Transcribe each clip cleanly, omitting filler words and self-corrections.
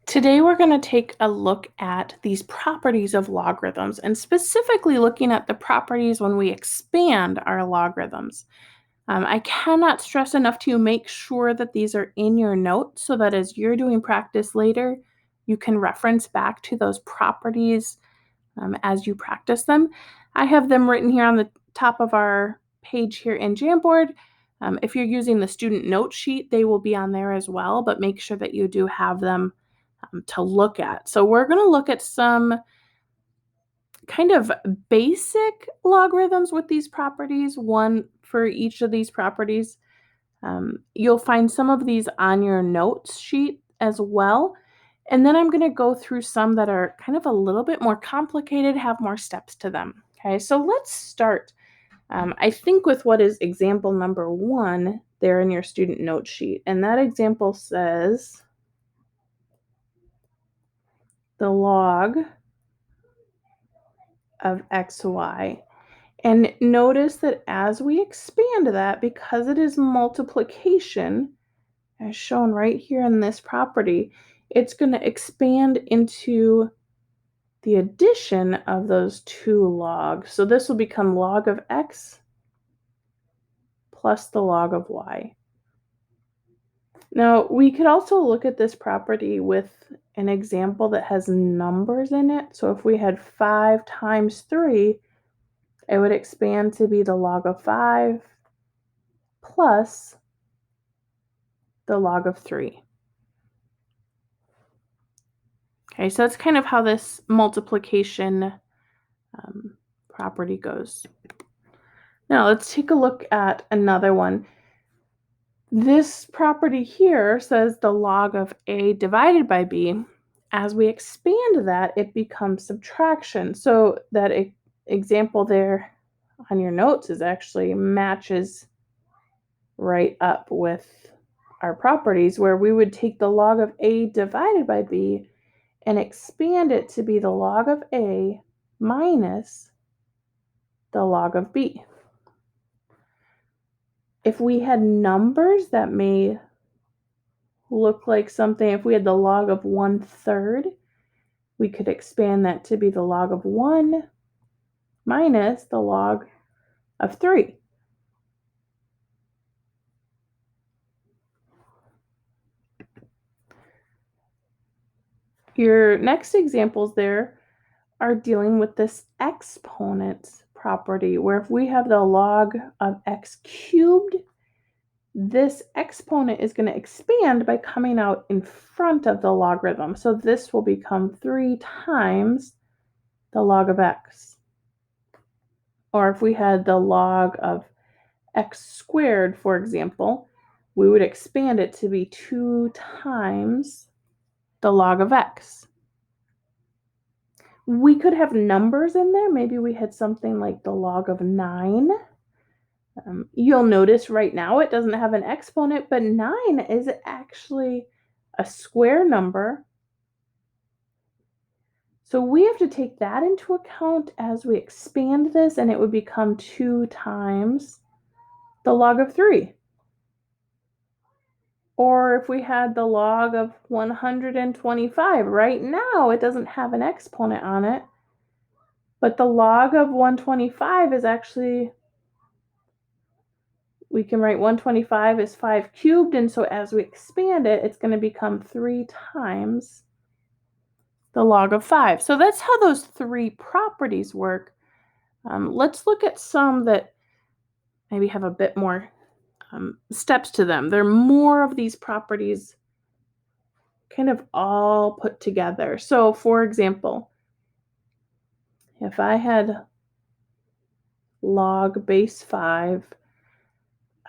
Today, we're going to take a look at these properties of logarithms and specifically looking at the properties when we expand our logarithms. I cannot stress enough to make sure that these are in your notes so that as you're doing practice later, you can reference back to those properties as you practice them. I have them written here on the top of our page here in Jamboard. If you're using the student note sheet, they will be on there as well, but make sure that you do have them to look at. So we're going to look at some kind of basic logarithms with these properties, one for each of these properties. You'll find some of these on your notes sheet as well. And then I'm going to go through some that are kind of a little bit more complicated, have more steps to them. Okay, so let's start. I think with what is example number 1 there in your student note sheet. And that example says the log of xy. And notice that as we expand that, because it is multiplication, as shown right here in this property, it's going to expand into the addition of those two logs. So this will become log of x plus the log of y. Now, we could also look at this property with an example that has numbers in it. So if we had 5 times 3, it would expand to be the log of 5 plus the log of 3. Okay, so that's kind of how this multiplication property goes. Now let's take a look at another one. This property here says the log of a divided by b. As we expand that, it becomes subtraction. So that example there on your notes is actually matches right up with our properties, where we would take the log of a divided by b and expand it to be the log of a minus the log of b. If we had numbers that may look like something, if we had the log of 1/3, we could expand that to be the log of 1 minus the log of 3. Your next examples there are dealing with this exponents property, where if we have the log of x cubed, this exponent is going to expand by coming out in front of the logarithm. So this will become 3 times the log of x. Or if we had the log of x squared, for example, we would expand it to be 2 times the log of x. We could have numbers in there. Maybe we had something like the log of 9. You'll notice right now it doesn't have an exponent, but 9 is actually a square number. So we have to take that into account as we expand this, and it would become 2 times the log of 3. Or if we had the log of 125, right now it doesn't have an exponent on it, but the log of 125 is actually, we can write 125 as 5 cubed, and so as we expand it, it's going to become 3 times the log of 5. So that's how those 3 properties work. Let's look at some that maybe have a bit more steps to them. There are more of these properties kind of all put together. So for example, if I had log base 5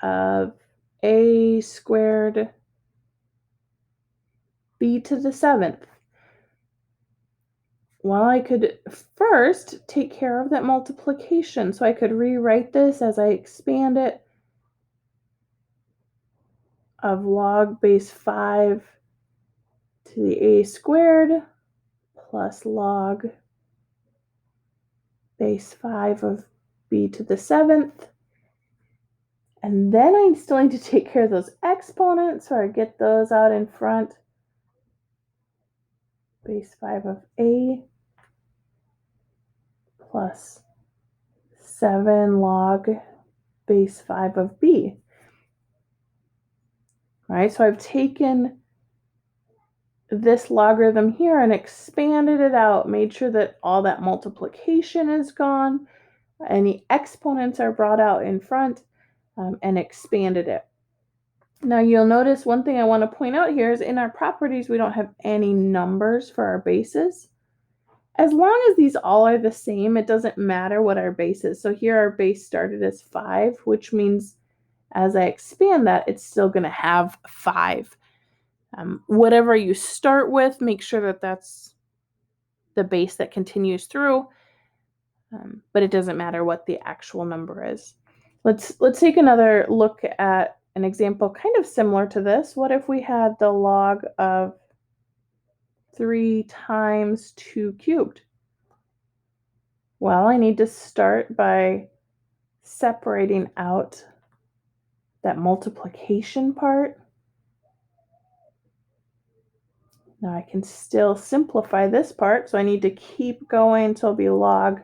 of a squared b to the 7th, well, I could first take care of that multiplication. So I could rewrite this as I expand it of log base 5 to the a squared plus log base 5 of b to the 7th. And then I still need to take care of those exponents, so I get those out in front. base 5 of A plus 7 log base 5 of B. All right, so I've taken this logarithm here and expanded it out, made sure that all that multiplication is gone, any exponents are brought out in front, and expanded it. Now you'll notice one thing I want to point out here is in our properties, we don't have any numbers for our bases. As long as these all are the same, it doesn't matter what our base is. So here our base started as 5, which means as I expand that, it's still going to have 5. Whatever you start with, make sure that that's the base that continues through, but it doesn't matter what the actual number is. Let's take another look at an example kind of similar to this. What if we had the log of 3 times 2 cubed? Well, I need to start by separating out that multiplication part. Now I can still simplify this part, so I need to keep going until it'll be log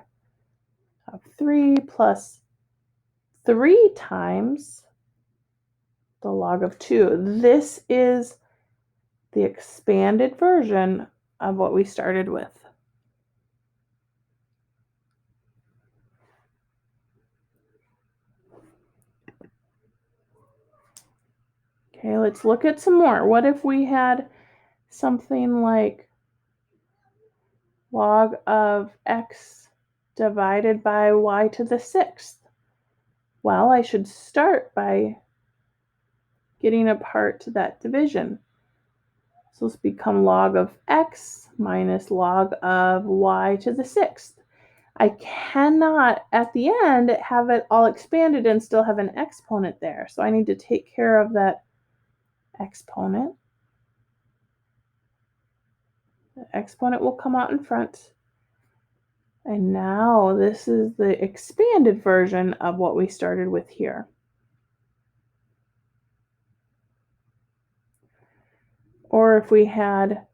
of 3 plus 3 times the log of 2. This is the expanded version of what we started with. Okay, let's look at some more. What if we had something like log of x divided by y to the 6th? Well, I should start by getting apart that division. So this become log of x minus log of y to the 6th. I cannot, at the end, have it all expanded and still have an exponent there. So I need to take care of that exponent. The exponent will come out in front. And now this is the expanded version of what we started with here. Or if we had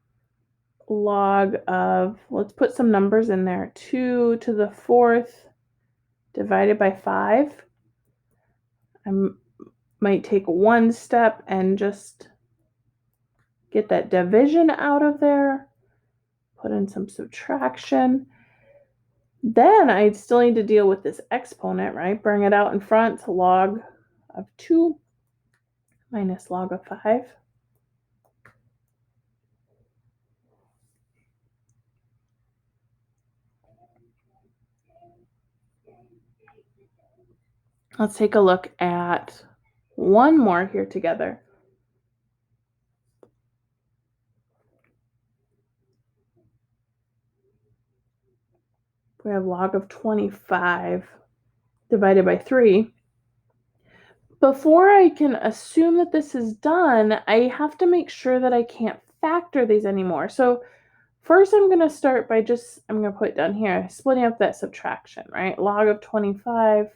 log of, let's put some numbers in there, 2 to the 4th divided by 5. I might take one step and just get that division out of there, put in some subtraction. Then I still need to deal with this exponent, right? Bring it out in front, log of 2 minus log of 5. Let's take a look at one more here together. We have log of 25 divided by 3. Before I can assume that this is done, I have to make sure that I can't factor these anymore. So first I'm going to start by I'm going to put down here, splitting up that subtraction, right? Log of 25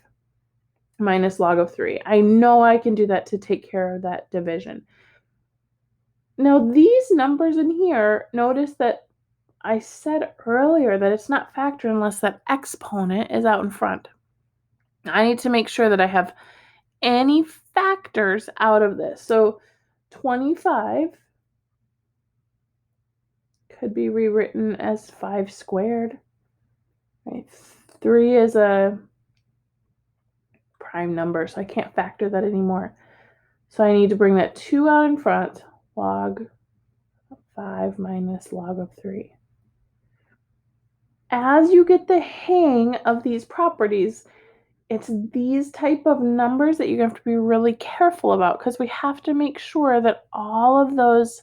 minus log of 3. I know I can do that to take care of that division. Now these numbers in here, notice that I said earlier that it's not factored unless that exponent is out in front. I need to make sure that I have any factors out of this. So 25 could be rewritten as 5 squared. Right? 3 is a prime number, so I can't factor that anymore. So I need to bring that 2 out in front, log of 5 minus log of 3. As you get the hang of these properties, it's these type of numbers that you have to be really careful about, because we have to make sure that all of those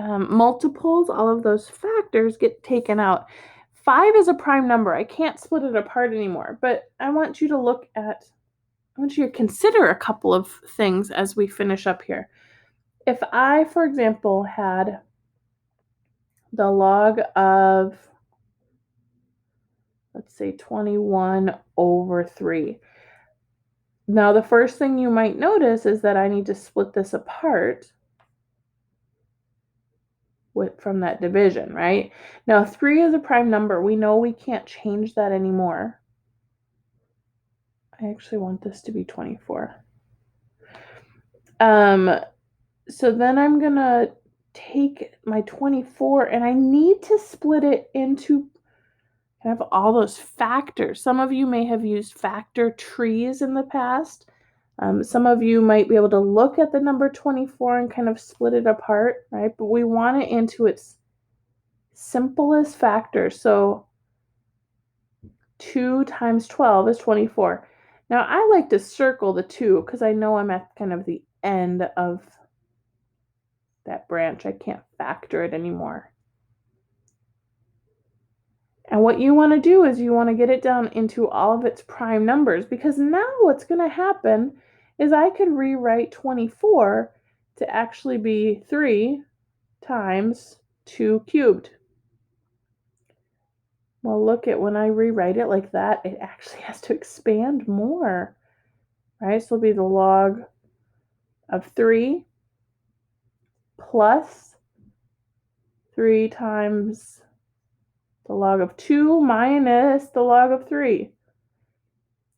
multiples, all of those factors get taken out. 5 is a prime number. I can't split it apart anymore, but I want you to consider a couple of things as we finish up here. If I, for example, had the log of, let's say, 21 over 3. Now, the first thing you might notice is that I need to split this apart from that division, right? Now, 3 is a prime number. We know we can't change that anymore. I actually want this to be 24. So then I'm going to take my 24 and I need to split it into kind of all those factors. Some of you may have used factor trees in the past. Some of you might be able to look at the number 24 and kind of split it apart, right? But we want it into its simplest factor. So 2 times 12 is 24. Now, I like to circle the 2 because I know I'm at kind of the end of that branch. I can't factor it anymore. And what you want to do is you want to get it down into all of its prime numbers, because now what's going to happen is I could rewrite 24 to actually be 3 times 2 cubed. Well, look at when I rewrite it like that, it actually has to expand more, right? So it'll be the log of 3 plus 3 times the log of 2 minus the log of 3.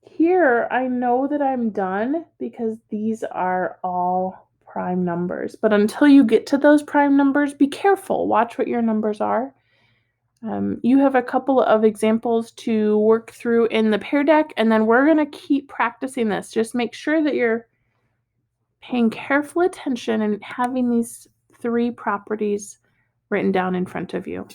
Here, I know that I'm done because these are all prime numbers. But until you get to those prime numbers, be careful. Watch what your numbers are. You have a couple of examples to work through in the Pear Deck, and then we're going to keep practicing this. Just make sure that you're paying careful attention and having these 3 properties written down in front of you.